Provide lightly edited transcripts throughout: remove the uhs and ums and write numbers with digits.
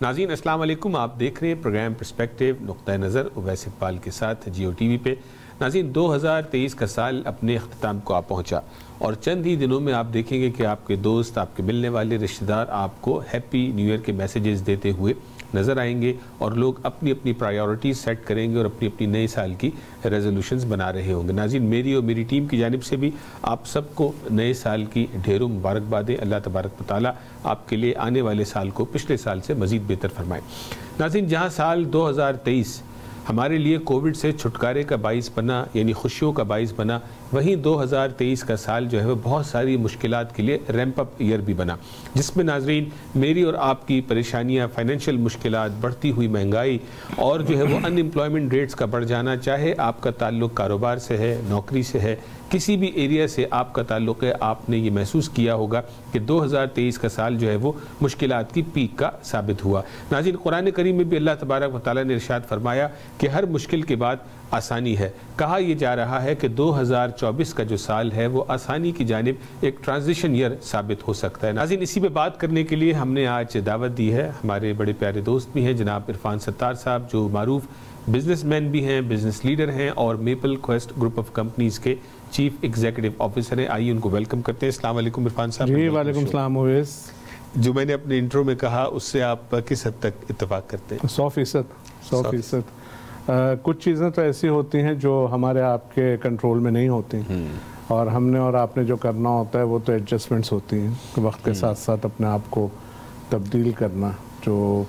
ناظرین السلام علیکم، آپ دیکھ رہے ہیں پروگرام پرسپیکٹیو نقطہ نظر اویس اقبال کے ساتھ جیو ٹی وی پہ۔ ناظرین 2023 کا سال اپنے اختتام کو آپ پہنچا اور چند ہی دنوں میں آپ دیکھیں گے کہ آپ کے دوست، آپ کے ملنے والے رشتہ دار آپ کو ہیپی نیو ایئر کے میسیجز دیتے ہوئے نظر آئیں گے اور لوگ اپنی اپنی پرائیورٹیز سیٹ کریں گے اور اپنی اپنی نئے سال کی ریزولوشنز بنا رہے ہوں گے۔ ناظرین میری اور میری ٹیم کی جانب سے بھی آپ سب کو نئے سال کی ڈھیروں مبارکبادیں۔ اللہ تبارک و تعالیٰ آپ کے لیے آنے والے سال کو پچھلے سال سے مزید بہتر فرمائے۔ ناظرین جہاں سال 2023 ہمارے لیے کووڈ سے چھٹکارے کا باعث بنا، یعنی خوشیوں کا باعث بنا، وہیں 2023 کا سال جو ہے وہ بہت ساری مشکلات کے لیے ریمپ اپ ایئر بھی بنا، جس میں ناظرین میری اور آپ کی پریشانیاں، فائنینشیل مشکلات، بڑھتی ہوئی مہنگائی اور جو ہے وہ ان امپلائمنٹ ریٹس کا بڑھ جانا، چاہے آپ کا تعلق کاروبار سے ہے، نوکری سے ہے، کسی بھی ایریا سے آپ کا تعلق ہے، آپ نے یہ محسوس کیا ہوگا کہ 2023 کا سال جو ہے وہ مشکلات کی پیک کا ثابت ہوا۔ ناظرین قرآن کریم میں بھی اللہ تبارک و تعالیٰ نے ارشاد فرمایا کہ ہر مشکل کے بعد آسانی ہے۔ کہا یہ جا رہا ہے کہ 2024 کا جو سال ہے وہ آسانی کی جانب ایک ٹرانزیشن ایئر ثابت ہو سکتا ہے۔ ناظرین اسی پہ بات کرنے کے لیے ہم نے آج دعوت دی ہے، ہمارے بڑے پیارے دوست بھی ہیں جناب عرفان ستار صاحب، جو معروف بزنس مین بھی ہیں، بزنس لیڈر ہیں اور maple quest group of companies کے چیف ایگزیکٹو آفیسر ہیں۔ آئیے ان کو ویلکم کرتے ہیں۔ السلام علیکم عرفان صاحب۔ جی وعلیکم السلام اویس۔ جو میں نے اپنے انٹرو میں کہا اس سے آپ کس حد تک اتفاق کرتے ہیں؟ 100%۔ کچھ چیزیں تو ایسی ہوتی ہیں جو ہمارے آپ کے کنٹرول میں نہیں ہوتی اور ہم نے اور آپ نے جو کرنا ہوتا ہے وہ تو ایڈجسٹمنٹس ہوتی ہیں، وقت کے ساتھ ساتھ اپنے آپ کو تبدیل کرنا۔ جو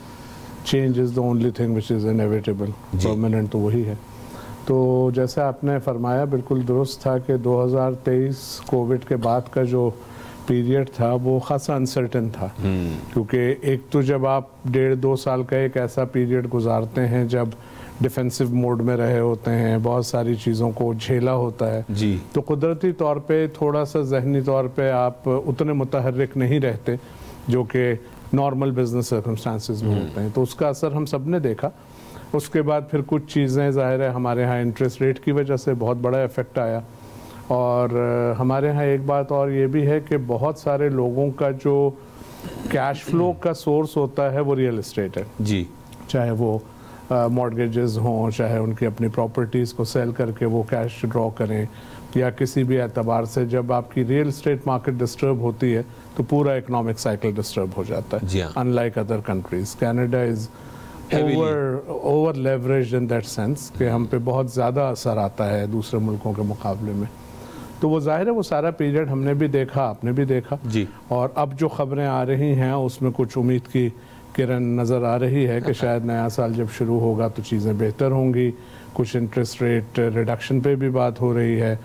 change is the only thing which is inevitable, permanent تو وہی ہے۔ تو جیسے آپ نے فرمایا بالکل درست تھا کہ 2023 کووڈ کے بعد کا جو پیریڈ تھا وہ خاصا انسرٹن تھا، کیونکہ ایک تو جب آپ 1.5-2 سال کا ایک ایسا پیریڈ گزارتے ہیں جب ڈیفینسو موڈ میں رہے ہوتے ہیں، بہت ساری چیزوں کو جھیلا ہوتا ہے، تو قدرتی طور پہ تھوڑا سا ذہنی طور پہ آپ اتنے متحرک نہیں رہتے جو کہ نارمل بزنس سرکمسٹانسز میں ہوتے ہیں، تو اس کا اثر ہم سب نے دیکھا۔ اس کے بعد پھر کچھ چیزیں ظاہر ہے ہمارے ہاں انٹرسٹ ریٹ کی وجہ سے بہت بڑا ایفیکٹ آیا، اور ہمارے ہاں ایک بات اور یہ بھی ہے کہ بہت سارے لوگوں کا جو کیش فلو کا سورس ہوتا ہے وہ ریئل اسٹیٹ ہے، چاہے وہ مارگیجز ہوں، چاہے ان کی اپنی پراپرٹیز کو سیل کر کے وہ کیش ڈرا کریں، یا کسی بھی اعتبار سے جب آپ کی ریئل اسٹیٹ مارکیٹ ڈسٹرب ہوتی ہے تو پورا اکنامک سائیکل ڈسٹرب ہو جاتا ہے۔ In like other countries, Canada is over leveraged in that sense کہ ہم پہ بہت زیادہ اثر آتا ہے دوسرے ملکوں کے مقابلے میں۔ تو وہ ظاہر ہے وہ سارا پیریڈ ہم نے بھی دیکھا، آپ نے بھی دیکھا، اور اب جو خبریں آ رہی ہیں اس میں کچھ امید کی کرن نظر آ رہی ہے کہ شاید نیا سال جب شروع ہوگا تو چیزیں بہتر ہوں گی۔ کچھ انٹرسٹ ریٹ ریڈکشن پہ بھی بات ہو رہی ہے،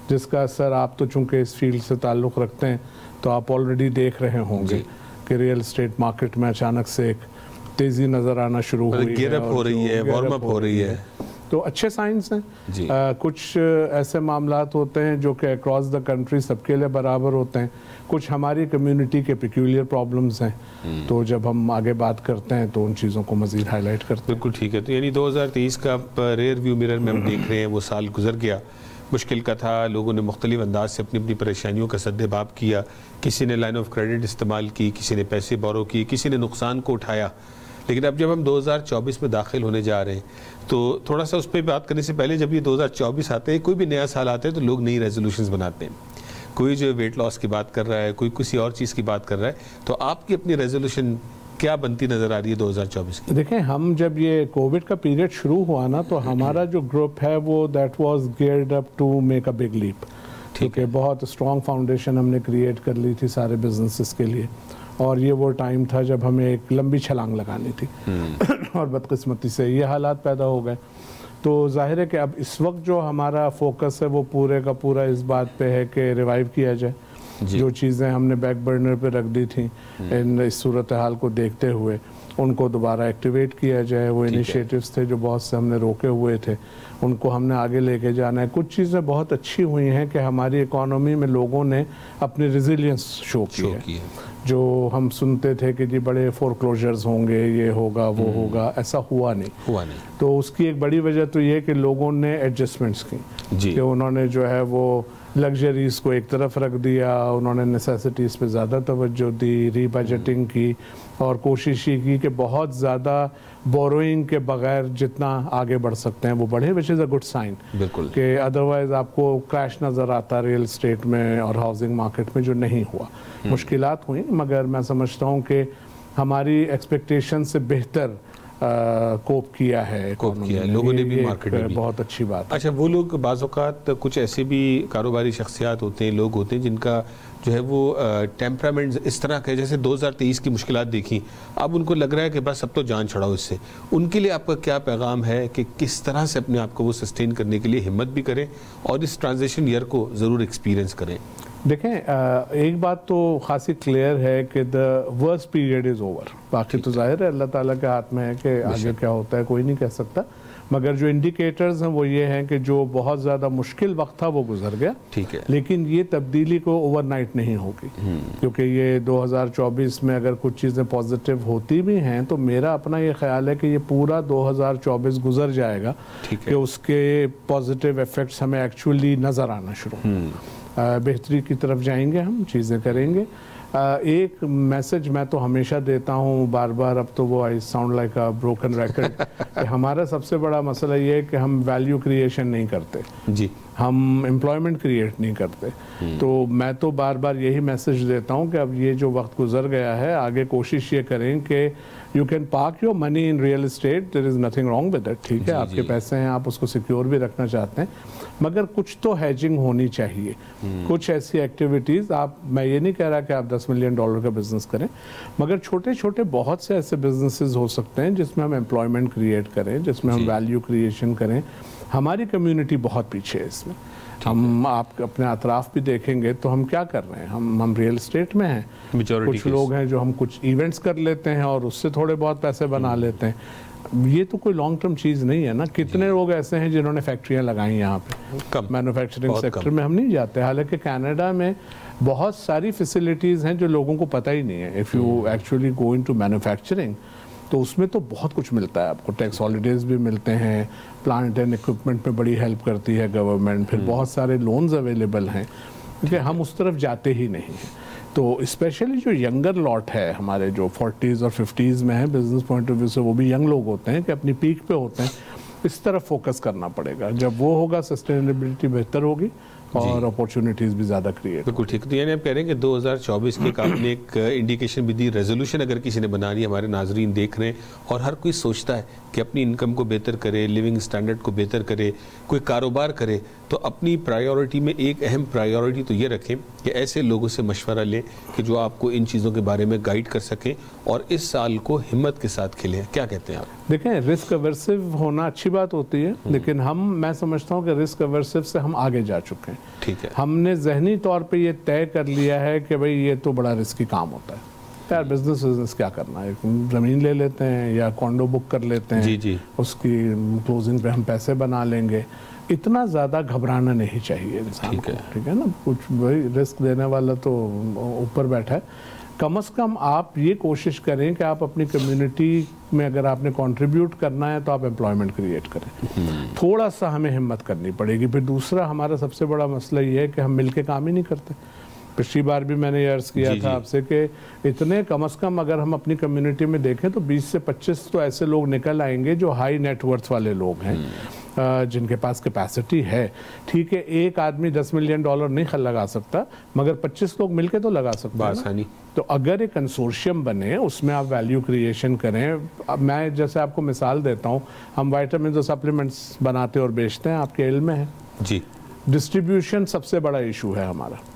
جس کا اثر آپ تو چونکہ اس فیلڈ سے تعلق رکھتے ہیں تو آپ آلریڈی دیکھ رہے ہوں گے کہ ریئل اسٹیٹ مارکیٹ میں اچانک سے ایک تیزی نظر آنا شروع ہوئی ہے، گیئر اپ ہو رہی ہے، وارم اپ ہو رہی ہے، تو اچھے سائنس ہیں۔ کچھ ایسے معاملات ہوتے ہیں جو کہ اکراس دا کنٹری سب کے لیے برابر ہوتے ہیں، کچھ ہماری کمیونٹی کے پیکیولر پرابلمز ہیں، تو جب ہم آگے بات کرتے ہیں تو ان چیزوں کو مزید ہائی لائٹ کرتے ہیں۔ بالکل ٹھیک ہے۔ تو یعنی 2023 کا ریئر ویو میرر میں ہم دیکھ رہے ہیں وہ سال گزر گیا، مشکل کا تھا، لوگوں نے مختلف انداز سے اپنی اپنی پریشانیوں کا سد باب کیا، کسی نے لائن آف کریڈٹ استعمال کی، کسی نے پیسے بورو کیے، کسی نے نقصان کو اٹھایا۔ لیکن اب جب ہم 2024 میں داخل ہونے جا رہے ہیں تو تھوڑا سا اس پہ بات کرنے سے پہلے جب یہ 2024 آتے ہیں، کوئی بھی نیا سال آتا ہے تو لوگ نئی ریزولوشنز بناتے ہیں، کوئی جو ویٹ لاس کی بات کر رہا ہے، کوئی کسی اور چیز کی بات کر رہا ہے، تو آپ کی اپنی ریزولوشن کیا بنتی نظر آ رہی ہے 2024 کی؟ دیکھیں ہم جب یہ کووڈ کا پیریڈ شروع ہوا نا تو ہمارا جو گروپ ہے وہ that was geared up to make a big leap, کیونکہ بہت اسٹرانگ فاؤنڈیشن ہم نے کریٹ کر لی تھی سارے بزنسز کے لیے، اور یہ وہ ٹائم تھا جب ہمیں ایک لمبی چھلانگ لگانی تھی اور بدقسمتی سے یہ حالات پیدا ہو گئے۔ تو ظاہر ہے کہ اب اس وقت جو ہمارا فوکس ہے وہ پورے کا پورا اس بات پہ ہے کہ ریوائیو کیا جائے، جو چیزیں ہم نے بیک برنر پہ رکھ دی تھیں اس صورتحال کو دیکھتے ہوئے ان کو دوبارہ ایکٹیویٹ کیا جائے۔ وہ انیشیٹوز تھے جو بہت سے ہم نے روکے ہوئے تھے ان کو ہم نے آگے لے کے جانا ہے. کچھ چیزیں بہت اچھی ہوئی ہیں کہ ہماری اکانومی میں لوگوں نے اپنی ریزیلینس شو کی ہے. جو ہم سنتے تھے کہ جی بڑے فورکلوجرز ہوں گے, یہ ہوگا وہ ہوگا, ایسا ہوا نہیں. تو اس کی ایک بڑی وجہ تو یہ کہ لوگوں نے ایڈجسٹمنٹس کی, کہ انہوں نے جو ہے وہ لگژریز کو ایک طرف رکھ دیا, انہوں نے نیسیسٹیز پہ زیادہ توجہ دی, ری بجٹنگ کی, اور کوشش یہ کی کہ بہت زیادہ بوروئنگ کے بغیر جتنا آگے بڑھ سکتے ہیں وہ بڑھے, وچ از اے گڈ سائن. بالکل, کہ ادروائز آپ کو کریش نظر آتا ریل اسٹیٹ میں اور ہاؤسنگ مارکیٹ میں, جو نہیں ہوا. مشکلات ہوئیں, مگر میں سمجھتا ہوں کہ ہماری ایکسپیکٹیشن سے بہتر کوپ کیا ہے لوگوں نے بھی, مارکیٹ میں بھی. بہت اچھی بات. اچھا, وہ لوگ بعض اوقات کچھ ایسے بھی کاروباری شخصیات ہوتے ہیں, لوگ ہوتے ہیں جن کا جو ہے وہ ٹیمپرامنٹ اس طرح کا ہے, جیسے 2023 کی مشکلات دیکھیں, اب ان کو لگ رہا ہے کہ بس اب تو جان چھڑاؤ اس سے. ان کے لیے آپ کا کیا پیغام ہے کہ کس طرح سے اپنے آپ کو وہ سسٹین کرنے کے لیے ہمت بھی کریں اور اس ٹرانزیشن ایئر کو ضرور ایکسپیرینس کریں؟ دیکھیں, ایک بات تو خاصی کلیئر ہے کہ the worst period is over. باقی تو ظاہر ہے اللہ تعالیٰ کے ہاتھ میں ہے کہ آگے کیا ہوتا ہے کوئی نہیں کہہ سکتا, مگر جو انڈیکیٹرز ہیں وہ یہ ہیں کہ جو بہت زیادہ مشکل وقت تھا وہ گزر گیا. ٹھیک ہے, لیکن یہ تبدیلی کو اوور نائٹ نہیں ہوگی, کیونکہ یہ 2024 میں اگر کچھ چیزیں پازیٹیو ہوتی بھی ہیں تو میرا اپنا یہ خیال ہے کہ یہ پورا 2024 گزر جائے گا کہ اس کے پازیٹیو ایفیکٹس ہمیں ایکچولی نظر آنا شروع, بہتری کی طرف جائیں گے, ہم چیزیں کریں گے. ایک میسج میں تو ہمیشہ دیتا ہوں بار بار, اب تو وہ I sound like a broken record, کہ ہمارا سب سے بڑا مسئلہ یہ ہے کہ ہم ویلیو کریشن نہیں کرتے, ہم امپلائمنٹ کریٹ نہیں کرتے. تو میں تو بار بار یہی میسج دیتا ہوں کہ اب یہ جو وقت گزر گیا ہے, آگے کوشش یہ کریں کہ you can park your money in real estate, there is nothing wrong with it. ٹھیک ہے, آپ کے پیسے ہیں, آپ اس کو سیکیور بھی رکھنا چاہتے ہیں, مگر کچھ تو ہیجنگ ہونی چاہیے. کچھ ایسی ایکٹیویٹیز, میں یہ نہیں کہہ رہا کہ آپ $10 ملین کا بزنس کریں, مگر چھوٹے چھوٹے بہت سے ایسے بزنسز ہو سکتے ہیں جس میں ہم امپلائمنٹ کریٹ کریں, جس میں ہم ویلیو کریشن کریں. ہماری کمیونٹی بہت پیچھے ہے اس میں. ہم آپ اپنے اطراف بھی دیکھیں گے تو ہم کیا کر رہے ہیں, ہم ریئل اسٹیٹ میں ہیں, کچھ لوگ ہیں جو ہم کچھ ایونٹس کر لیتے ہیں اور اس سے تھوڑے بہت پیسے بنا لیتے ہیں. یہ تو کوئی لانگ ٹرم چیز نہیں ہے نا. کتنے لوگ ایسے ہیں جنہوں نے فیکٹریاں لگائیں یہاں پہ, مینوفیکچرنگ سیکٹر میں ہم نہیں جاتے, حالانکہ کینیڈا میں بہت ساری فیسلٹیز ہیں جو لوگوں کو پتہ ہی نہیں ہے. If you actually go into manufacturing تو اس میں تو بہت کچھ ملتا ہے آپ کو, ٹیکس ہالیڈیز بھی ملتے ہیں, پلانٹ اینڈ اکوپمنٹ میں بڑی ہیلپ کرتی ہے گورنمنٹ, پھر بہت سارے لونز اویلیبل ہیں, کیونکہ ہم اس طرف جاتے ہی نہیں ہیں. تو اسپیشلی جو ینگر لاٹ ہے ہمارے, جو 40s اور 50s میں ہیں, بزنس پوائنٹ آف ویو سے وہ بھی ینگ لوگ ہوتے ہیں کہ اپنی پیک پہ ہوتے ہیں, اس طرف فوکس کرنا پڑے گا. جب وہ ہوگا سسٹینیبلٹی بہتر ہوگی اور اپورچونیٹیز بھی زیادہ کریٹ. بالکل ٹھیک. تو یعنی آپ کہہ رہے ہیں کہ 2024 کی آپ نے ایک انڈیکیشن بھی دی, ریزولوشن اگر کسی نے بنانی, ہمارے ناظرین دیکھ رہے ہیں اور ہر کوئی سوچتا ہے کہ اپنی انکم کو بہتر کرے, لیونگ سٹینڈرڈ کو بہتر کرے, کوئی کاروبار کرے, تو اپنی پرائیورٹی میں ایک اہم پرائیورٹی تو یہ رکھیں کہ ایسے لوگوں سے مشورہ لیں کہ جو آپ کو ان چیزوں کے بارے میں گائیڈ کر سکیں اور اس سال کو ہمت کے ساتھ کھیلیں. کیا کہتے ہیں آپ؟ دیکھیں, رسک اورسو ہونا اچھی بات ہوتی ہے, لیکن میں سمجھتا ہوں کہ رسک اورسو سے ہم آگے جا چکے ہیں. ٹھیک ہے, ہم نے ذہنی طور پہ یہ طے کر لیا ہے کہ بھئی یہ تو بڑا رسکی کام ہوتا ہے, یار بزنس کیا کرنا ہے, زمین لے لیتے ہیں یا کانڈو بک کر لیتے ہیں, اس کی کلوزنگ پہ ہم پیسے بنا لیں گے. اتنا زیادہ گھبرانا نہیں چاہیے انسان کو, ٹھیک ہے نا. کچھ بھائی رسک دینے والا تو اوپر بیٹھا ہے. کم از کم آپ یہ کوشش کریں کہ آپ اپنی کمیونٹی میں اگر آپ نے کنٹریبیوٹ کرنا ہے تو آپ امپلائمنٹ کریٹ کریں. تھوڑا سا ہمیں ہمت کرنی پڑے گی. پھر دوسرا ہمارا سب سے بڑا مسئلہ یہ ہے کہ ہم مل کے کام ہی نہیں کرتے. پچھلی بار بھی میں نے یہ عرض کیا تھا آپ سے کہ اتنے کم از کم اگر ہم اپنی کمیونٹی میں دیکھیں تو 20 سے 25 تو ایسے لوگ نکل آئیں گے جو ہائی نیٹ ورتھ والے لوگ ہیں, جن کے پاس کیپیسٹی ہے. ٹھیک ہے, ایک آدمی $10 ملین نہیں لگا سکتا, مگر 25 لوگ مل کے تو لگا سکتے ہیں. تو اگر ایک کنسورشیم بنے, اس میں آپ ویلیو کریشن کریں. اب میں جیسے آپ کو مثال دیتا ہوں, ہم وائٹامنز اور سپلیمنٹس بناتے اور بیچتے ہیں, آپ کے علم میں ہے. جی, ڈسٹریبیوشن سب سے بڑا ایشو ہے ہمارا.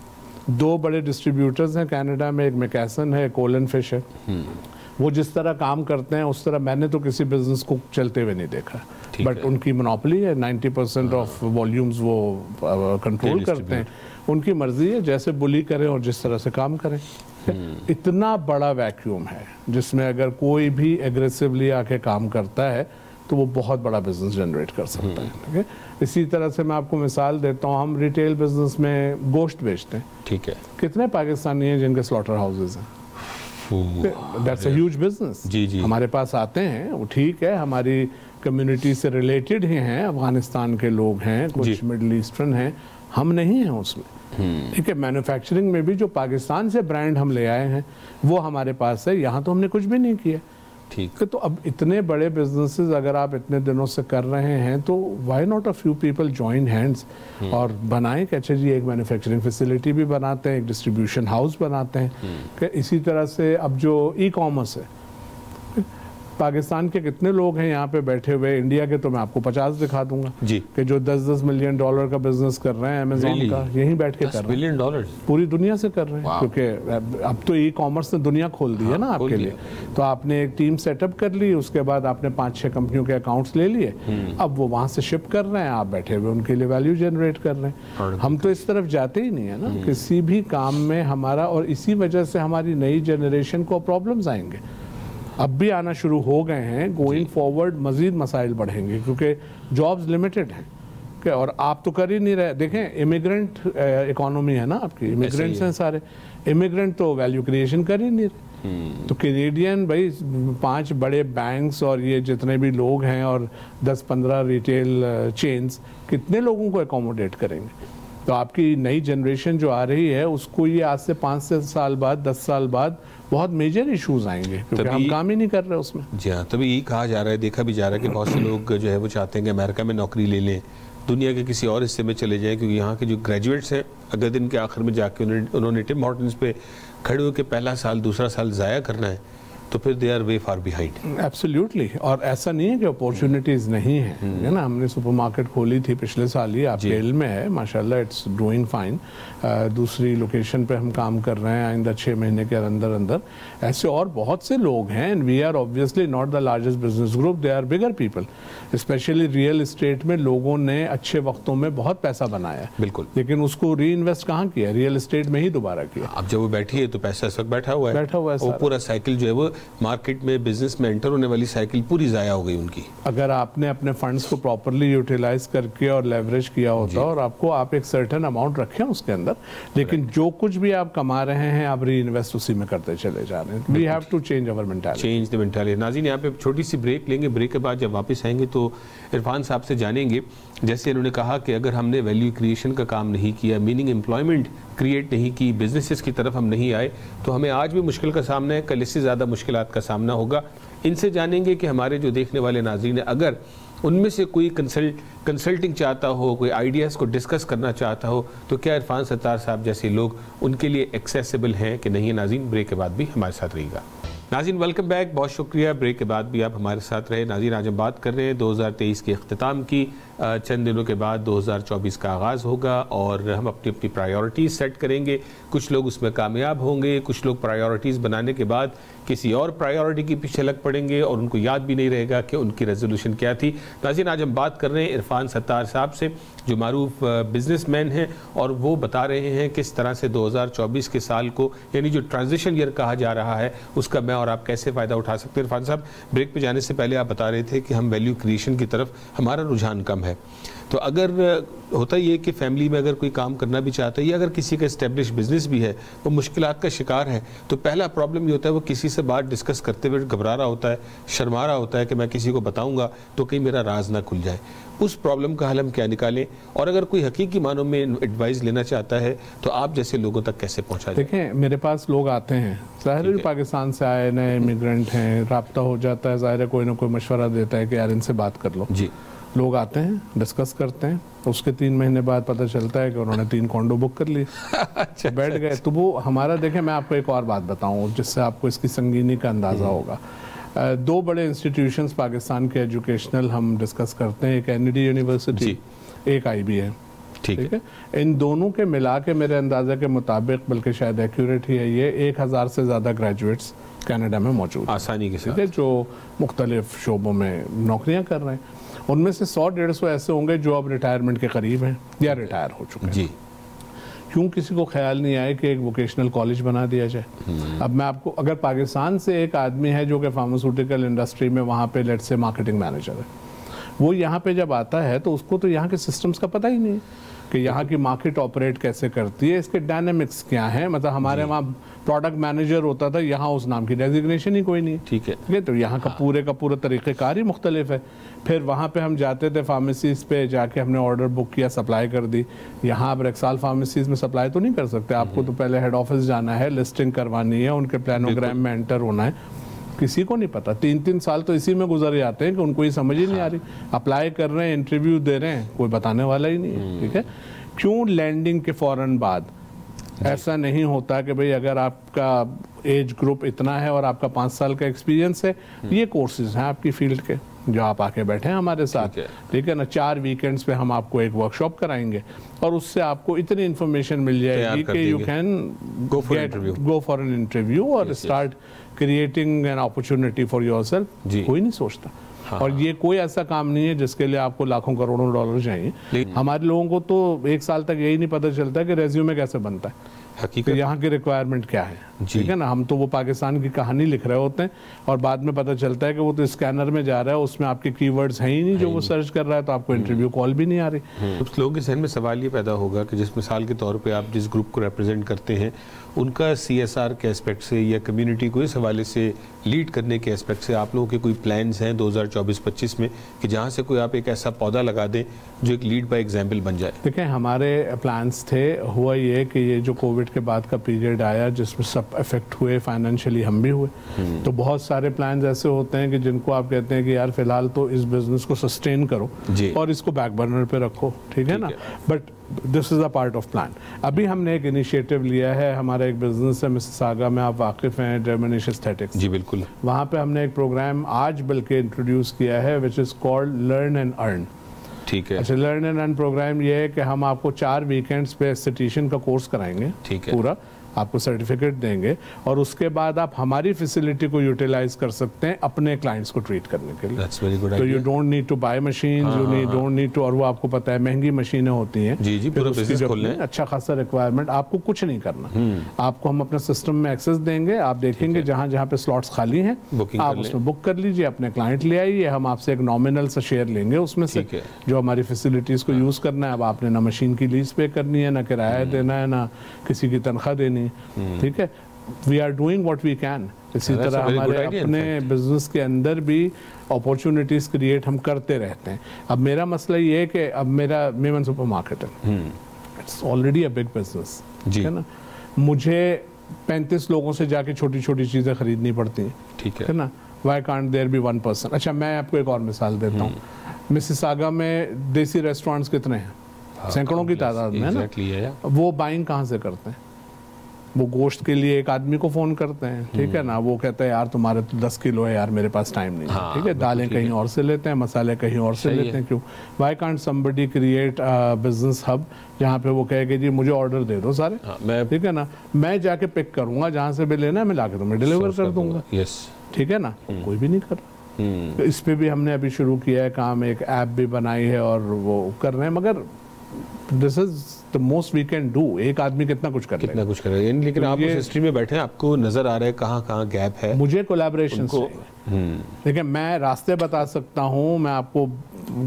2 بڑے ڈسٹریبیوٹرز ہیں کینیڈا میں, ایک میکیسن ہے, کولن فش ہے. وہ جس طرح کام کرتے ہیں اس طرح میں نے تو کسی بزنس کو چلتے ہوئے نہیں دیکھا, بٹ ان کی منوپلی ہے. 90% آف والیومز وہ کنٹرول کرتے ہیں. ان کی مرضی ہے جیسے بلی کریں اور جس طرح سے کام کریں. اتنا بڑا ویکیوم ہے جس میں اگر کوئی بھی ایگریسولی آ کے کام کرتا ہے تو وہ بہت بڑا بزنس جنریٹ کر سکتا ہے. ٹھیک ہے, اسی طرح سے میں آپ کو مثال دیتا ہوں, ہم ریٹیل بزنس میں گوشت بیچتے ہیں. ٹھیک ہے, کتنے پاکستانی ہیں جن کے سلاٹر ہاؤسز ہیں؟ That's a huge business. جی جی, ہمارے پاس آتے ہیں, وہ ٹھیک ہے ہماری کمیونٹی سے ریلیٹڈ ہی ہیں, افغانستان کے لوگ ہیں, کچھ مڈل ایسٹرن ہیں, ہم نہیں ہیں اس میں. ٹھیک ہے, مینوفیکچرنگ میں بھی جو پاکستان سے برانڈ ہم لے آئے ہیں وہ ہمارے پاس ہے, یہاں تو ہم نے کچھ بھی نہیں کیا. ٹھیک ہے, تو اب اتنے بڑے بزنسز اگر آپ اتنے دنوں سے کر رہے ہیں تو why not a few people join hands اور بنائیں کہ اچھا جی ایک مینوفیکچرنگ فیسلٹی بھی بناتے ہیں, ایک ڈسٹریبیوشن ہاؤس بناتے ہیں. کہ اسی طرح سے اب جو ای کامرس ہے, پاکستان کے کتنے لوگ ہیں یہاں پہ بیٹھے ہوئے, انڈیا کے تو میں آپ کو 50 دکھا دوں گا جی, کہ جو $10 ملین کا بزنس کر رہے ہیں امیزون کا, یہیں بیٹھ کے کر رہے ہیں, پوری دنیا سے کر رہے ہیں. کیونکہ اب تو ای کامرس نے دنیا کھول دی ہے نا آپ کے لیے. تو آپ نے ایک ٹیم سیٹ اپ کر لی, اس کے بعد آپ نے 5-6 کمپنیوں کے اکاؤنٹس لے لیے, اب وہ وہاں سے شپ کر رہے ہیں, آپ بیٹھے ہوئے ان کے لیے ویلیو جنریٹ کر رہے ہیں. ہم تو اس طرف جاتے ہی نہیں ہے نا کسی بھی کام میں ہمارا, اور اسی وجہ سے ہماری نئی جنریشن کو پرابلمز آئیں گے, اب بھی آنا شروع ہو گئے ہیں. گوئنگ فارورڈ مزید مسائل بڑھیں گے کیونکہ جابز لمیٹڈ ہیں, اور آپ تو کر ہی نہیں رہے. دیکھیں امیگرنٹ اکانومی ہے نا آپ کی, امیگرنٹس ہیں سارے, امیگرنٹ تو ویلیو کریشن کر ہی نہیں رہے. تو کینیڈین بھائی 5 بڑے بینکس اور یہ جتنے بھی لوگ ہیں اور 10-15 ریٹیل چینز کتنے لوگوں کو اکوموڈیٹ کریں گے؟ تو آپ کی نئی جنریشن جو آ رہی ہے اس کو یہ آج سے 5 سال بعد 10 سال بعد بہت میجر ایشوز آئیں گے کیونکہ ہم کام ہی نہیں کر رہے اس میں. جی ہاں, تبھی یہ کہا جا رہا ہے, دیکھا بھی جا رہا ہے کہ بہت سے لوگ جو ہے وہ چاہتے ہیں کہ امریکہ میں نوکری لے لیں, دنیا کے کسی اور حصے میں چلے جائیں, کیونکہ یہاں کے جو گریجویٹس ہیں اگر دن کے آخر میں جا کے انہوں نے ٹم ہارٹنز پہ کھڑے ہو کے پہلا سال دوسرا سال ضائع کرنا ہے تو پھر they are way far behind. Absolutely, اور ایسا نہیں ہے کہ اپورچونیٹیز نہیں ہیں, ہے نا. ہم نے سپر مارکیٹ کھولی تھی پچھلے سال ہی, آپ کے علم میں ہے, ماشاءاللہ اٹس ڈوئنگ فائن. دوسری لوکیشن پہ ہم کام کر رہے ہیں آئندہ 6 مہینے کے اندر اندر. ایسے اور بہت سے لوگ ہیں, and we are obviously not the largest business group, they are bigger people. Especially real estate میں لوگوں نے اچھے وقتوں میں بہت پیسہ بنایا ہے, بالکل, لیکن اس کو ری انویسٹ کہاں کیا؟ ریئل اسٹیٹ میں ہی دوبارہ کیا. اب جب وہ بیٹھی ہے تو پیسہ اس وقت بیٹھا ہوا ہے, وہ پورا سائیکل جو ہے وہ مارکیٹ میں بزنس میں انٹر ہونے والی سائیکل پوری ضائع ہو گئی ان کی. اگر آپ نے اپنے فنڈز کو پراپرلی یوٹیلائز کر کے اور لیوریج کیا ہوتا اور آپ ایک سرٹن اماؤنٹ رکھیں اس کے اندر, لیکن جو کچھ بھی آپ کما رہے ہیں آپ ری انویسٹ اسی میں کرتے چلے جا رہے ہیں. وی ہیو ٹو چینج اور مینٹالٹی, چینج دی مینٹالٹی. ناظرین یہاں پہ چھوٹی سی بریک لیں گے, بریک کے بعد جب واپس آئیں گے تو عرفان صاحب سے جانیں گے, جیسے انہوں نے کہا کہ اگر ہم نے ویلیو کریشن کا کام نہیں کیا, میننگ امپلائمنٹ کریٹ نہیں کی, بزنسز کی طرف ہم نہیں آئے, تو ہمیں آج بھی مشکل کا سامنا ہے, کل اس سے زیادہ مشکلات کا سامنا ہوگا. ان سے جانیں گے کہ ہمارے جو دیکھنے والے ناظرین ہیں, اگر ان میں سے کوئی کنسلٹنگ چاہتا ہو, کوئی آئیڈیاز کو ڈسکس کرنا چاہتا ہو, تو کیا عرفان ستار صاحب جیسے لوگ ان کے لیے ایکسیسیبل ہیں کہ نہیں؟ ناظرین بریک کے بعد بھی ہمارے ساتھ رہیے گا. ناظرین ویلکم بیک, بہت شکریہ, بریک کے بعد بھی آپ ہمارے ساتھ رہے. ناظرین آج ہم بات کر رہے ہیں 2023 کے اختتام کی. چند دنوں کے بعد 2024 کا آغاز ہوگا اور ہم اپنی پرائیورٹیز سیٹ کریں گے. کچھ لوگ اس میں کامیاب ہوں گے, کچھ لوگ پرائیورٹیز بنانے کے بعد کسی اور پرائیورٹی کے پیچھے لگ پڑیں گے اور ان کو یاد بھی نہیں رہے گا کہ ان کی ریزولوشن کیا تھی. ناظرین آج ہم بات کر رہے ہیں عرفان ستار صاحب سے, جو معروف بزنس مین ہیں, اور وہ بتا رہے ہیں کس طرح سے 2024 کے سال کو, یعنی جو ٹرانزیشن ایئر کہا جا رہا ہے, اس کا میں اور آپ کیسے فائدہ اٹھا سکتے ہیں. عرفان صاحب بریک پہ جانے سے پہلے آپ بتا رہے تھے کہ ہم ویلیو کریشن کی طرف ہمارا رجحان کم ہے, تو اگر ہوتا یہ کہ فیملی میں اگر کوئی کام کرنا بھی چاہتا ہے یا اگر کسی کا اسٹیبلش بزنس بھی ہے, وہ مشکلات کا شکار ہے, تو پہلا پرابلم یہ ہوتا ہے وہ کسی سے بات ڈسکس کرتے ہوئے گھبرا رہا ہوتا ہے, شرما رہا ہوتا ہے کہ میں کسی کو بتاؤں گا تو کہیں میرا راز نہ کھل جائے. اس پرابلم کا حل ہم کیا نکالیں, اور اگر کوئی حقیقی معنوں میں ایڈوائز لینا چاہتا ہے تو آپ جیسے لوگوں تک کیسے پہنچا جائے؟ دیکھیں میرے پاس لوگ آتے ہیں, ظاہر پاکستان سے آئے نئے امیگرنٹ ہیں, رابطہ ہو جاتا ہے, ظاہر ہے کوئی نہ کوئی مشورہ دیتا ہے کہ یار ان سے بات کر لو. جی, لوگ آتے ہیں, ڈسکس کرتے ہیں, اس کے 3 مہینے بعد پتہ چلتا ہے کہ انہوں نے 3 کانڈو بک کر لی, بیٹھ گئے. تو وہ ہمارا, دیکھیں میں آپ کو ایک اور بات بتاؤں جس سے آپ کو اس کی سنگینی کا اندازہ ہوگا. 2 بڑے انسٹیٹیوشنز پاکستان کے ایجوکیشنل ہم ڈسکس کرتے ہیں, ایک این ڈی یونیورسٹی, ایک آئی بی ہے. ٹھیک ہے, ان دونوں کے ملا کے میرے اندازہ کے مطابق, بلکہ شاید ایکیوریٹ ہی ہے یہ, 1000 سے زیادہ گریجویٹس کینیڈا میں موجود ہیں آسانی کے ساتھ, جو مختلف شعبوں میں نوکریاں کر رہے ہیں. ان میں سے 100-150 ایسے ہوں گے جو اب ریٹائرمنٹ کے قریب ہیں یا ریٹائر ہو چکے ہیں. جی, کیوں کسی کو خیال نہیں آئے کہ ایک ووکیشنل کالج بنا دیا جائے؟ اب میں آپ کو اگر پاکستان سے ایک آدمی ہے جو کہ فارماسیوٹیکل انڈسٹری میں وہاں پہ لیٹ سے مارکیٹنگ مینیجر ہے، وہ یہاں پہ جب آتا ہے تو اس کو تو یہاں کے سسٹمز کا پتہ ہی نہیں کہ یہاں کی مارکیٹ آپریٹ کیسے کرتی ہے، اس کے ڈائنامکس کیا ہیں. مطلب ہمارے وہاں پروڈکٹ مینیجر ہوتا تھا، یہاں اس نام کی ڈیزگنیشن ہی کوئی نہیں. ٹھیک ہے، تو یہاں کا پورا طریقہ کار ہی مختلف ہے. پھر وہاں پہ ہم جاتے تھے فارمیسیز پہ جا کے ہم نے آرڈر بک کیا، سپلائی کر دی. یہاں آپ ریکسال فارمیسیز میں سپلائی تو نہیں کر سکتے، آپ کو تو پہلے ہیڈ آفس جانا ہے، لسٹنگ کروانی ہے، ان کے پلانوگرام میں انٹر ہونا ہے. کسی کو نہیں پتا، 3 سال تو اسی میں گزر جاتے ہیں کہ ان کو یہ سمجھ ہی نہیں آ رہی. اپلائی کر رہے ہیں، انٹرویو دے رہے ہیں، کوئی بتانے والا ہی نہیں ہے. ٹھیک ہے، کیوں لینڈنگ کے فوراً بعد ایسا نہیں ہوتا کہ بھئی اگر آپ کا ایج گروپ اتنا ہے اور آپ کا 5 سال کا ایکسپیرینس ہے، یہ کورسز ہیں آپ کی فیلڈ کے جو آپ آ کے بیٹھے ہیں ہمارے ساتھ. ٹھیک ہے نا، 4 ویکینڈز پہ ہم آپ کو ایک ورک شاپ کرائیں گے اور اس سے آپ کو اتنی انفارمیشن مل جائے گی کہ you can go for an interview اور start creating an opportunity for yourself. کوئی نہیں سوچتا. اور یہ کوئی ایسا کام نہیں ہے جس کے لیے آپ کو لاکھوں کروڑوں ڈالر چاہیے. ہمارے لوگوں کو تو 1 سال تک یہی نہیں پتہ چلتا کہ ریزیومے کیسے بنتا ہے، حقیقت یہاں کی ریکوائرمنٹ کیا ہے. ٹھیک ہے نا، ہم تو وہ پاکستان کی کہانی لکھ رہے ہوتے ہیں اور بعد میں پتہ چلتا ہے کہ وہ تو اسکینر میں جا رہا ہے، اس میں آپ کے کی ورڈز ہیں ہی نہیں جو وہ سرچ کر رہا ہے، تو آپ کو انٹرویو کال بھی نہیں آ رہی. لوگوں کے ذہن میں سوال یہ پیدا ہوگا کہ جس مثال کے طور پہ آپ جس گروپ کو ریپرزینٹ کرتے ہیں ان کا CSR کے اسپیکٹ سے یا کمیونٹی کو اس حوالے سے لیڈ کرنے کے اسپیکٹ سے آپ لوگوں کے کوئی پلانز ہیں 2024-25 میں کہ جہاں سے کوئی آپ ایک ایسا پودا لگا دیں جو ایک لیڈ بائی ایگزامپل بن جائے؟ دیکھیں، ہمارے پلانز تھے. ہوا یہ کہ یہ جو کووڈ کے بعد کا پیریڈ آیا جس میں سب افیکٹ ہوئے، فائنینشلی ہم بھی ہوئے، تو بہت سارے پلانز ایسے ہوتے ہیں کہ جن کو آپ کہتے ہیں کہ یار فی الحال تو اس بزنس کو سسٹین کرو اور اس کو بیک برنر پہ رکھو. ٹھیک ہے نا، but this is a part of plan. ابھی ہم نے ایک انیشیٹو لیا ہے، ہمارا ایک بزنس ہے مسیساگا میں، آپ واقف ہیں، ڈرمنش ایستھیٹکس. جی بالکل. وہاں پہ ہم نے ایک پروگرام آج بلکہ انٹروڈیوس کیا ہے which is called learn and earn. ٹھیک ہے. اچھا، لرن اینڈ ارن پروگرام یہ ہے کہ ہم آپ کو 4 ویکینڈز پہ ایستھیٹیشین کا کورس کرائیں گے. ٹھیک ہے. پورا آپ کو سرٹیفکیٹ دیں گے اور اس کے بعد آپ ہماری فیسلٹی کو یوٹیلائز کر سکتے ہیں اپنے کلائنٹس کو ٹریٹ کرنے کے لیے. تو you don't need to buy machines, you don't need to, اور وہ آپ کو پتہ ہے مہنگی مشینیں ہوتی ہیں. جی پورا بزنس کھولنا ہے، اچھا خاصا ریکوائرمنٹ، آپ کو کچھ نہیں کرنا. آپ کو ہم اپنے سسٹم میں ایکسیس دیں گے، آپ دیکھیں گے جہاں جہاں پہ سلاٹس خالی ہیں آپ اس میں بک کر لیجئے، اپنے کلائنٹ لے آئیے، ہم آپ سے ایک نامنل سا شیئر لیں گے اس میں سے جو ہماری فیسلٹیز کو یوز کرنا ہے. اب آپ نے نہ مشین کی لیز پے کرنی ہے، نہ کرایہ دینا ہے، نہ کسی کی تنخواہ دینی ہے. ٹھیک ہے، we are doing what we can. اسی طرح ہمارے اپنے بزنس کے اندر بھی اپورچونٹیز کریٹ ہم کرتے رہتے ہیں. اب میرا مسئلہ یہ ہے کہ اب میرا میمن سپر مارکیٹ ہے، it's already a big business. ٹھیک ہے نا، مجھے 35 لوگوں سے جا کے چھوٹی چھوٹی چیزیں خریدنی پڑتی ہیں. ٹھیک ہے نا، why can't there be one person. اچھا، میں آپ کو ایک اور مثال دیتا ہوں. مسیساگا میں دیسی ریسٹورانٹس کتنے ہیں؟ سینکڑوں کی تعداد میں ہے نا. وہ بائنگ کہاں سے کرتے ہیں؟ وہ گوشت کے لیے ایک آدمی کو فون کرتے ہیں. ٹھیک ہے نا، وہ کہتا ہے یار تمہارے تو 10 کلو ہے، یار میرے پاس ٹائم نہیں ہے. ٹھیک ہے، دالیں کہیں اور سے لیتے ہیں، مسالے کہیں اور سے لیتے ہیں. کیوں؟ Why can't somebody create a business hub جہاں پہ وہ کہے کہ جی مجھے آرڈر دے دو سارے. ٹھیک ہے نا، میں جا کے پک کروں گا، جہاں سے بھی لینا ہے میں لا کے تمہیں ڈیلیور کر دوں گا. ٹھیک ہے نا، کوئی بھی نہیں کر رہا. اس پہ بھی ہم نے ابھی شروع کیا ہے کام، ایک ایپ بھی بنائی ہے اور وہ کر رہے ہیں. مگر دس از the most we can do. ایک آدمی کتنا کچھ کر رہے ہیں، لیکن آپ اس ہسٹری میں بیٹھے ہیں، آپ کو نظر آ رہا ہے کہاں کہاں گیپ ہے. مجھے کولیبریشن دیکھیں، میں راستے بتا سکتا ہوں، میں آپ کو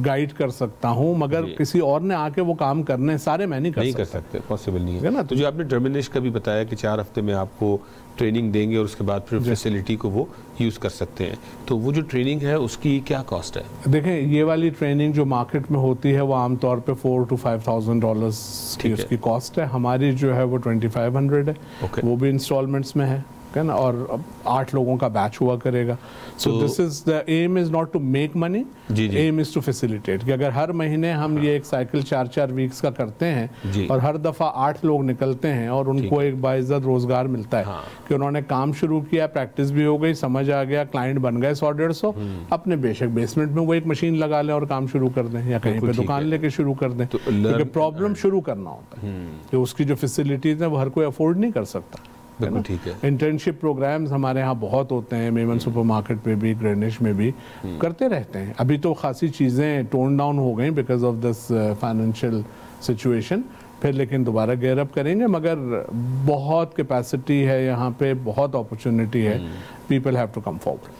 گائیڈ کر سکتا ہوں، مگر کسی اور نے آ کے وہ کام کرنے سارے میں نہیں کر سکتے، پاسبل نہیں ہے نا. تو جو آپ نے ڈرمنش کا بھی بتایا کہ 4 ہفتے میں آپ کو ٹریننگ دیں گے اور اس کے بعد پھر فیسلٹی کو وہ یوز کر سکتے ہیں، تو وہ جو ٹریننگ ہے اس کی کیا کاسٹ ہے؟ دیکھیں، یہ والی ٹریننگ جو مارکیٹ میں ہوتی ہے وہ عام طور پہ $4,000 to $5,000 کی اس کی کاسٹ ہے. ہماری جو ہے وہ 2,500 ہے، وہ بھی انسٹالمنٹس میں ہے نا، اور 8 لوگوں کا بیچ ہوا کرے گا. So this is the aim is not to make money, aim is to facilitate. کہ اگر ہر مہینے ہم یہ ایک سائیکل 4 ویکس کا کرتے ہیں اور ہر دفعہ 8 لوگ نکلتے ہیں اور ان کو ایک باعزت روزگار ملتا ہے کہ انہوں نے کام شروع کیا، پریکٹس بھی ہو گئی، سمجھ آ گیا، کلائنٹ بن گئے 100-150، اپنے بے شک بیسمنٹ میں وہ ایک مشین لگا لیں اور کام شروع کر دیں، یا کہیں پہ دکان لے کے شروع کر دیں. کیونکہ پرابلم شروع کرنا ہوتا ہے کہ اس کی جو فیسلٹیز ہیں وہ ہر کوئی افورڈ نہیں کر سکتا. انٹرنشپ پروگرامز ہمارے ہاں بہت ہوتے ہیں، میمن سپر مارکیٹ پہ بھی، گرینش میں بھی کرتے رہتے ہیں. ابھی تو خاصی چیزیں ٹون ڈاؤن ہو گئیں because of this financial situation, پھر لیکن دوبارہ گیئر اپ کریں گے، مگر بہت کیپیسٹی ہے یہاں پہ، بہت اپرچونٹی ہے. People have to come forward.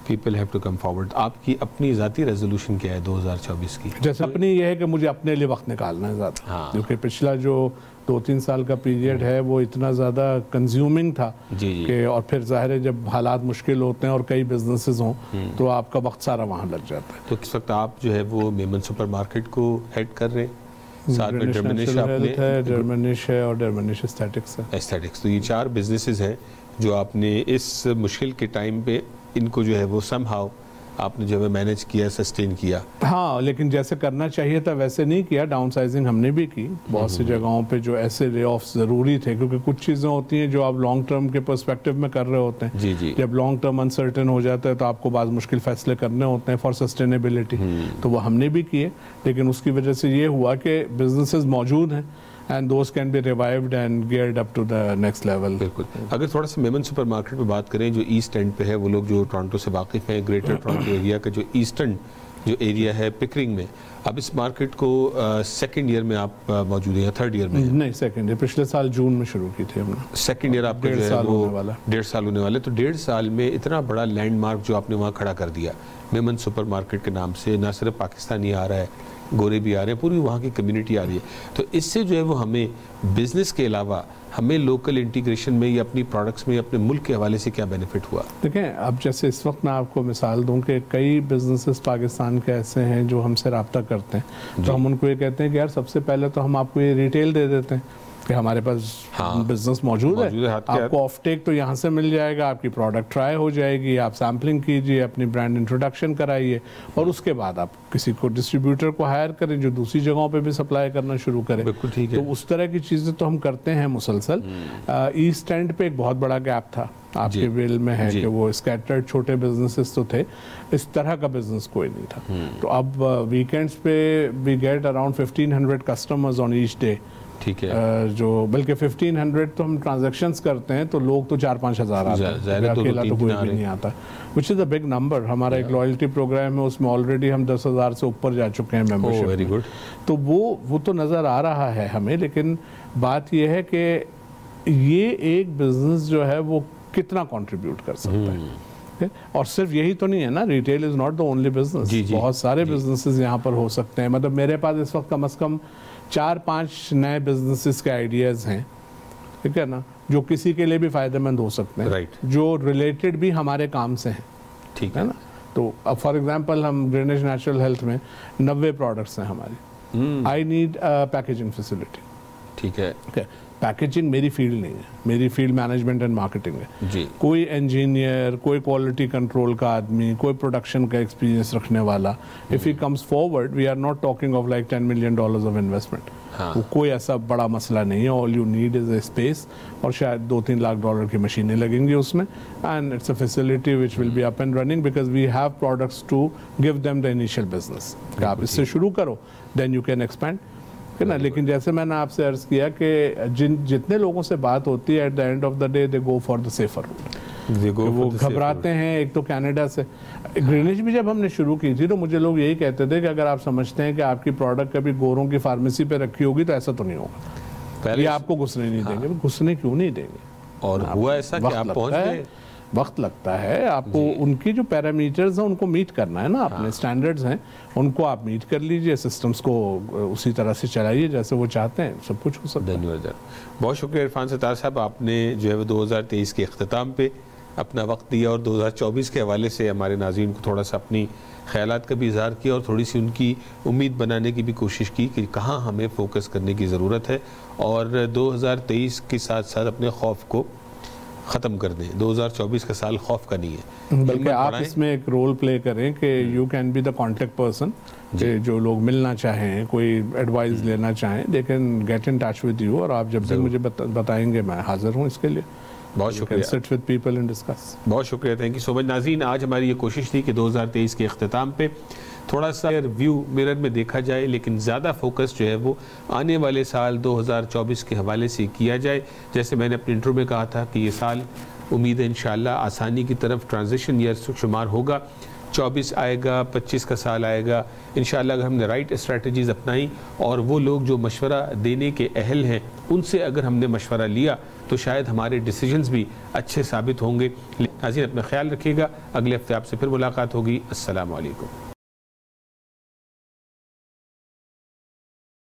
People have to come forward. آپ کی اپنی ذاتی ریزولوشن کیا ہے 2024 کی؟ جیسے اپنی یہ ہے کہ مجھے اپنے لیے وقت نکالنا ہے زیادہ، کیونکہ پچھلا جو 2-3 سال کا پیریڈ ہے وہ اتنا زیادہ کنزیومنگ تھا کہ، اور پھر ظاہر ہے جب حالات مشکل ہوتے ہیں اور کئی بزنسز ہوں تو آپ کا وقت سارا وہاں لگ جاتا ہے. تو اس وقت آپ جو ہے وہ میمن سپر مارکیٹ کو ہیڈ کر رہے ہیں، ساتھ میں ڈرمنش ہے اور ڈرمنش اسٹیٹکس ہے. اسٹیٹکس. تو یہ 4 بزنسز ہیں جو آپ نے اس مشکل کے ٹائم پہ ان کو جو ہے وہ سم ہاؤ آپ نے جو ہے مینیج کیا، سسٹین کیا. ہاں، لیکن جیسے کرنا چاہیے تھا ویسے نہیں کیا. ڈاؤن سائزنگ ہم نے بھی کی بہت سی جگہوں پہ جو ایسے لے آف ضروری تھے، کیونکہ کچھ چیزیں ہوتی ہیں جو آپ لانگ ٹرم کے پرسپیکٹو میں کر رہے ہوتے ہیں. جب لانگ ٹرم انسرٹن ہو جاتا ہے تو آپ کو بعض مشکل فیصلے کرنے ہوتے ہیں فار سسٹینیبلٹی، تو وہ ہم نے بھی کیے. لیکن اس کی وجہ سے یہ ہوا کہ بزنسز موجود ہیں and those can be revived and geared up to the next level. بالکل. اگر تھوڑا سا میمن سپر مارکیٹ پہ بات کریں جو ایسٹ اینڈ پہ ہے، وہ لوگ جو ٹورنٹو سے واقف ہیں، گریٹر ٹورنٹو ایریا کا جو ایسٹرن جو ایریا ہے پکرنگ میں، اب اس مارکیٹ کو سیکنڈ ایئر میں آپ موجود ہیں یا تھرڈ ایئر میں؟ نہیں، سیکنڈ ایئر. پچھلے سال جون میں شروع کی تھی ہم نے. سیکنڈ ایئر آپ کا جو ہے وہ 1.5 سال ہونے والے. تو 1.5 سال میں اتنا بڑا لینڈ مارک جو آپ نے وہاں کھڑا کر دیا میمن سپر مارکیٹ کے نام سے، نہ صرف پاکستانی آ رہا ہے، گورے بھی آ رہے ہیں، پوری وہاں کی کمیونٹی آ رہی ہے. تو اس سے جو ہے وہ ہمیں بزنس کے علاوہ ہمیں لوکل انٹیگریشن میں یا اپنی پروڈکٹس میں اپنے ملک کے حوالے سے کیا بینیفٹ ہوا؟ دیکھیں، اب جیسے اس وقت میں آپ کو مثال دوں کہ کئی بزنسز پاکستان کے ایسے ہیں جو ہم سے رابطہ کرتے ہیں، تو ہم ان کو یہ کہتے ہیں کہ یار سب سے پہلے تو ہم آپ کو یہ ریٹیل دے دیتے ہیں کہ ہمارے پاس بزنس موجود ہے، آپ کو آف ٹیک تو یہاں سے مل جائے گا، آپ کی پروڈکٹ ٹرائی ہو جائے گی، آپ سیمپلنگ کیجئے، اپنی برانڈ انٹروڈکشن کرائیے، اور اس کے بعد آپ کسی کو ڈسٹریبیوٹر کو ہائر کریں جو دوسری جگہوں پہ بھی سپلائی کرنا شروع کرے. تو اس طرح کی چیزیں تو ہم کرتے ہیں مسلسل. ایسٹ اینڈ پہ ایک بہت بڑا گیپ تھا آپ کے ویل میں ہے کہ وہ اسکیٹرڈ چھوٹے بزنسز تو تھے، اس طرح کا بزنس کوئی نہیں تھا. تو اب ویکینڈز پہ we get around 1500 customers on each day. ٹھیک ہے، جو بلکہ 1500 تو ہم ٹرانزیکشنز کرتے ہیں تو لوگ تو 4-5 ہزار آتے ہیں، اکیلا تو کوئی بھی نہیں آتا، which is a big number. ہمارا ایک لائلٹی پروگرام ہے، اس میں آلریڈی ہم 10,000 سے اوپر جا چکے ہیں ممبرشپ. Very good. تو وہ تو نظر آ رہا ہے ہمیں، لیکن بات یہ ہے کہ یہ ایک بزنس جو ہے وہ کتنا کنٹریبیوٹ کر سکتا ہے. اور صرف یہی تو نہیں ہے نا، retail is not the only business. بہت سارے بزنسز یہاں پر ہو سکتے ہیں. مطلب میرے پاس اس وقت کم از کم 4-5 نئے بزنسز کے آئیڈیاز ہیں، ٹھیک ہے نا، جو کسی کے لیے بھی فائدہ مند ہو سکتے ہیں، جو ریلیٹڈ بھی ہمارے کام سے ہیں. ٹھیک ہے نا. تو اب فار ایگزامپل ہم گرینیج نیچرل ہیلتھ میں 90 پروڈکٹس ہیں ہماری. I need packaging facility. ٹھیک ہے. پیکیجنگ میری فیلڈ نہیں ہے، میری فیلڈ مینجمنٹ اینڈ مارکیٹنگ ہے. کوئی انجینئر، کوئی کوالٹی کنٹرول کا آدمی، کوئی پروڈکشن کا ایکسپیرینس رکھنے والا، if he comes forward, we are not talking of like $10 million of investment. کوئی ایسا بڑا مسئلہ نہیں ہے. all you need is a space اور شاید $2-3 لاکھ کی مشینیں لگیں گی اس میں, and it's a facility which will be up and running because we have products to give them the initial business. کہ آپ اس سے شروع کرو, then you can expand. لیکن جیسے میں نے آپ سے عرض کیا کہ جتنے لوگوں سے بات ہوتی ہے at the end of the day they go for the safer route. وہ گھبراتے ہیں. ایک تو کینیڈا سے گرینیج بھی جب ہم نے شروع کی تھی تو مجھے لوگ یہی کہتے تھے کہ اگر آپ سمجھتے ہیں کہ آپ کی پروڈکٹ کبھی گوروں کی فارمیسی پہ رکھی ہوگی تو ایسا تو نہیں ہوگا, یہ آپ کو گھسنے نہیں دیں گے. گھسنے کیوں نہیں دیں گے؟ اور ہوا ایسا کہ آپ پہنچ گئے. وقت لگتا ہے, آپ کو ان کی جو پیرامیٹرز ہیں ان کو میٹ کرنا ہے نا, اپنے سٹینڈرڈز ہیں ان کو آپ میٹ کر لیجئے, سسٹمز کو اسی طرح سے چلائیے جیسے وہ چاہتے ہیں, سب کچھ ہو سکتا ہے. بہت شکریہ عرفان ستار صاحب, آپ نے جو ہے 2023 کے اختتام پہ اپنا وقت دیا اور 2024 کے حوالے سے ہمارے ناظرین کو تھوڑا سا اپنی خیالات کا بھی اظہار کیا اور تھوڑی سی ان کی امید بنانے کی بھی کوشش کی کہ کہاں ہمیں فوکس کرنے کی ضرورت ہے اور 2023 کے ساتھ ساتھ اپنے خوف کو ختم کر دیں. 2024 کا سال خوف کا نہیں ہے بلکہ آپ اس میں ایک رول پلے کریں کہ you can be the contact person. جو لوگ ملنا چاہیں, کوئی ایڈوائز لینا چاہیں, they can get in touch with you, اور آپ جب بھی مجھے بتائیں گے میں حاضر ہوں اس کے لیے. بہت شکریہ. Sit with people and discuss. بہت شکریہ, تھینک یو سو مچ. ناظرین, آج ہماری یہ کوشش تھی کہ 2023 کے اختتام پہ تھوڑا سا ریویو میرر میں دیکھا جائے, لیکن زیادہ فوکس جو ہے وہ آنے والے سال 2024 کے حوالے سے کیا جائے. جیسے میں نے اپنے انٹرو میں کہا تھا کہ یہ سال امید ہے انشاءاللہ آسانی کی طرف ٹرانزیشن ایئر شمار ہوگا. 24 آئے گا، 25 کا سال آئے گا، انشاءاللہ اگر ہم نے رائٹ اسٹریٹجیز اپنائیں اور وہ لوگ جو مشورہ دینے کے اہل ہیں ان سے اگر ہم نے مشورہ لیا تو شاید ہمارے ڈیسیجنز بھی اچھے ثابت ہوں گے۔ ناظرین اپنا خیال رکھیے گا، اگلے ہفتے آپ سے پھر ملاقات ہوگی۔ السلام علیکم۔